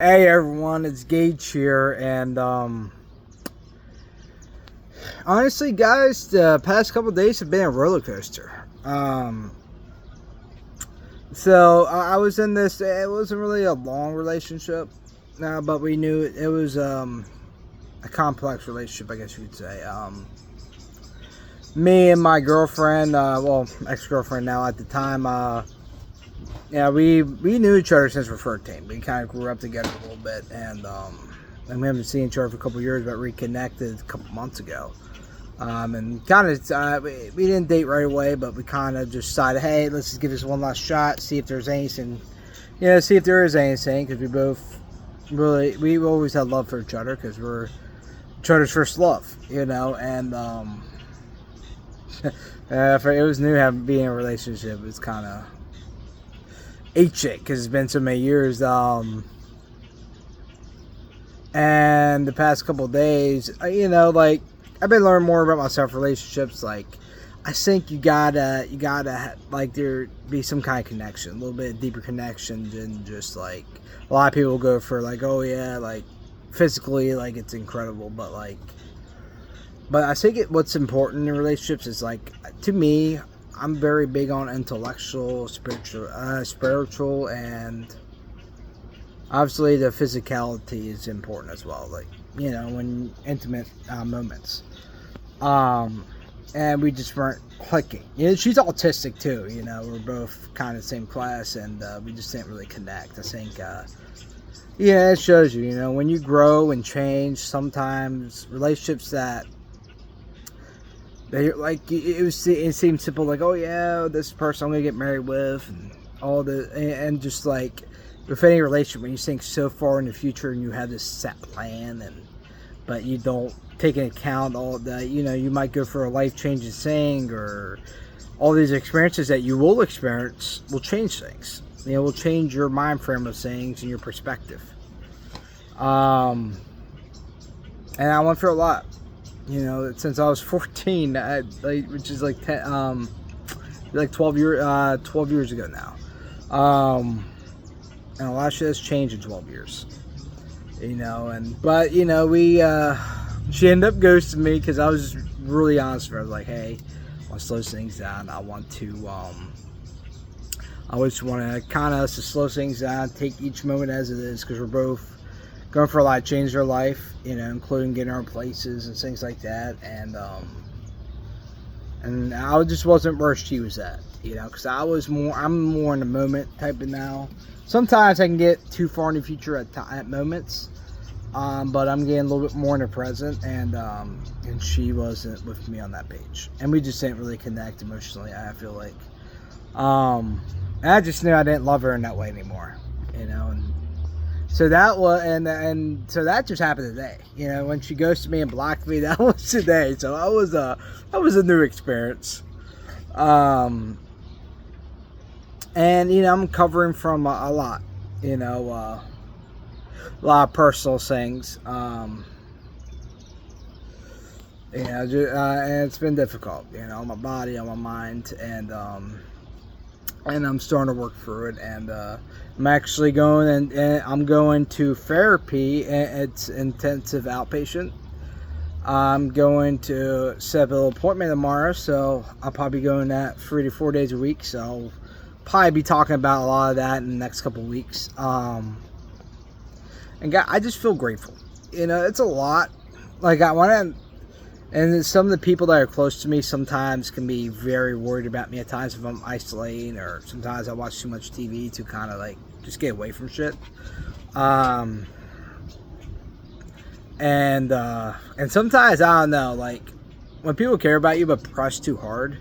Hey everyone, it's Gage here, and honestly, guys, the past couple days have been a roller coaster. So I was in this. It wasn't really a long relationship, but we knew it was a complex relationship, I guess you could say. Me and my girlfriend, ex-girlfriend now at the time, yeah, we knew each other since we were 13. We kind of grew up together a little bit, and we haven't seen each other for a couple years, but reconnected a couple months ago. And kind of, we didn't date right away, but we kind of just decided, hey, let's just give this one last shot, see if there's anything, see if there is anything, because we both we always had love for each other, because we're each other's first love, and it was new having being in a relationship. It's kind of ate shit because it's been so many years. And the past couple of days, like I've been learning more about myself, relationships. Like I think you gotta like there be some kind of connection, a little bit deeper connection than just like a lot of people go for like, oh yeah, like physically, like it's incredible, but I think what's important in relationships is like, to me, I'm very big on intellectual, spiritual, and obviously the physicality is important as well. Like, when intimate moments. And we just weren't clicking. She's autistic too. We're both kind of the same class, and we just didn't really connect. I think, it shows you. When you grow and change, sometimes relationships that they like it seemed simple, like, oh yeah, this person I'm gonna get married with, and all and just like with any relationship, when you think so far in the future and you have this set plan, but you don't take into account all of that, you might go for a life-changing thing, or all these experiences that you will experience will change things. Will change your mind frame of things and your perspective. And I went through a lot. Since I was 14, which is like 12 years ago now. And a lot of shit has changed in 12 years. But she ended up ghosting me because I was really honest with her. I was like, hey, I want to slow things down. I want to, I just want to kind of slow things down, take each moment as it is, because we're both going for a lot of change in our life, including getting our places and things like that, and I just wasn't where she was at, because I'm more in the moment type of now. Sometimes I can get too far in the future at moments, but I'm getting a little bit more in the present, and she wasn't with me on that page, and we just didn't really connect emotionally. I feel like, and I just knew I didn't love her in that way anymore, and so that was, and so that just happened today. When she ghosted me and blocked me, that was today. So that was a new experience. And I'm covering from a lot, a lot of personal things. And it's been difficult, on my body, on my mind, and I'm starting to work through it, and I'm actually going and I'm going to therapy. It's intensive outpatient. I'm going to set up an appointment tomorrow, so I'll probably be going that 3 to 4 days a week. So I'll probably be talking about a lot of that in the next couple of weeks. And I just feel grateful. It's a lot. Like I want to. And some of the people that are close to me sometimes can be very worried about me at times if I'm isolating, or sometimes I watch too much TV to kind of like just get away from shit. And sometimes, I don't know, like when people care about you but press too hard,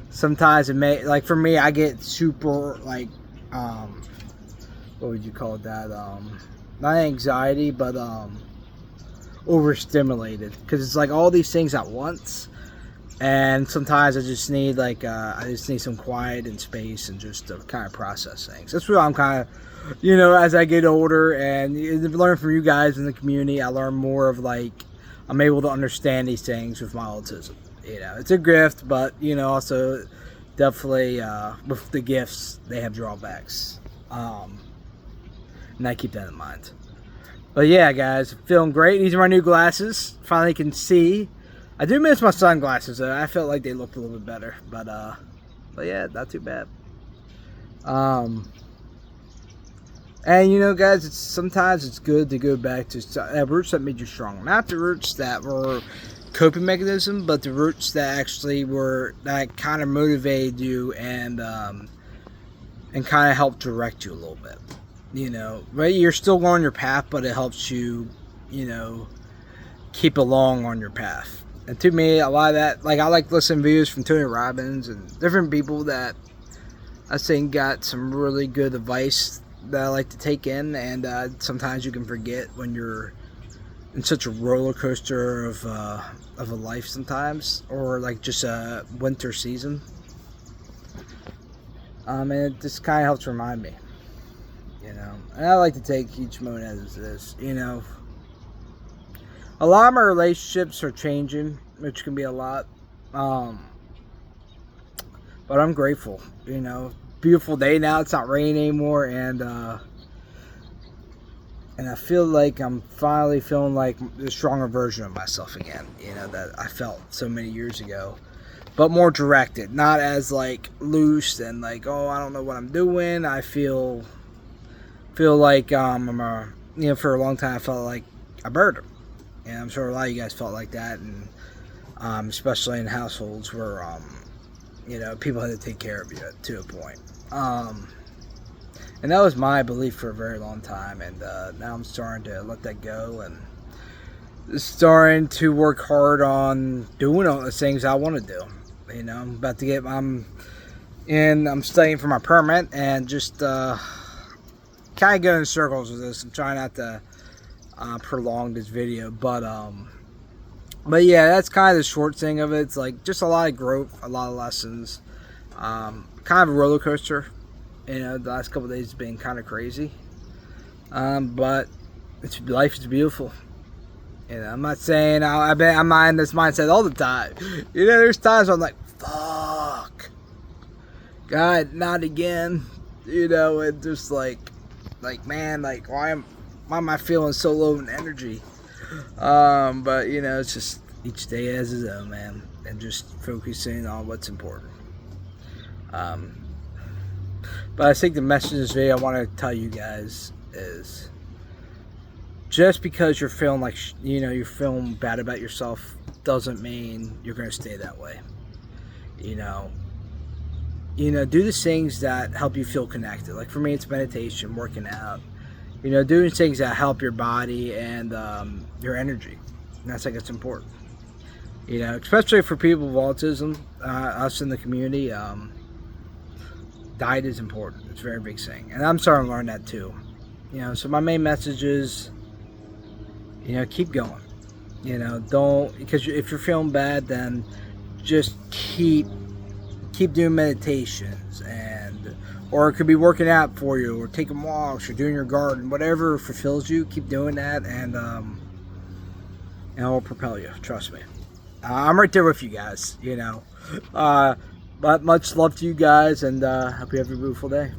sometimes it may, like for me, I get super like, what would you call that? Not anxiety, but overstimulated, because it's like all these things at once, and sometimes I just need some quiet and space, and just to kind of process things. That's what I'm kind of, as I get older and learn from you guys in the community, I learn more of like, I'm able to understand these things with my autism. It's a gift, but also definitely with the gifts, they have drawbacks, and I keep that in mind. But yeah, guys, feeling great. These are my new glasses. Finally can see. I do miss my sunglasses though. I felt like they looked a little bit better. But yeah, not too bad. And you know, guys, sometimes it's good to go back to roots that made you strong. Not the roots that were coping mechanism, but the roots that actually were, that kind of motivated you and kind of helped direct you a little bit. You know, right? You're still on your path, but it helps you, you know, keep along on your path. And to me, a lot of that, like, I like listening to videos from Tony Robbins and different people that I think got some really good advice that I like to take in. And sometimes you can forget when you're in such a roller coaster of a life sometimes, or like just a winter season. And it just kind of helps remind me, you know. And I like to take each moment as this, you know. A lot of my relationships are changing, which can be a lot. But I'm grateful, you know. Beautiful day now. It's not raining anymore, and I feel like I'm finally feeling like the stronger version of myself again, you know, that I felt so many years ago. But more directed, not as like loose and like, oh, I don't know what I'm doing. I feel like I'm a, you know, for a long time I felt like a bird. And I'm sure a lot of you guys felt like that, and especially in households where you know, people had to take care of you to a point. And that was my belief for a very long time, and now I'm starting to let that go and starting to work hard on doing all the things I want to do. You know, I'm about to get, I'm studying for my permit, and just kind of going in circles with this. I'm trying not to prolong this video, but yeah, that's kind of the short thing of it. It's like just a lot of growth, a lot of lessons, kind of a roller coaster. You know, the last couple of days has been kind of crazy, but life is beautiful. You know, I'm not saying I'm not in this mindset all the time. You know, there's times I'm like, fuck, God, not again. You know, and just like man, like why am I feeling so low in energy? But you know, it's just each day has its own, man, and just focusing on what's important. But I think the message in this video I want to tell you guys is, just because you're feeling like, you know, you're feeling bad about yourself doesn't mean you're going to stay that way. You know, do the things that help you feel connected. Like for me, it's meditation, working out. You know, doing things that help your body and your energy. And that's like, it's important. You know, especially for people with autism, us in the community, diet is important. It's a very big thing. And I'm starting to learn that too. You know, so my main message is, you know, keep going. You know, don't, because if you're feeling bad, then just keep doing meditations, and or it could be working out for you, or taking walks, or doing your garden, whatever fulfills you. Keep doing that, and it will propel you. Trust me. I'm right there with you guys. You know, but much love to you guys, and hope you have a beautiful day.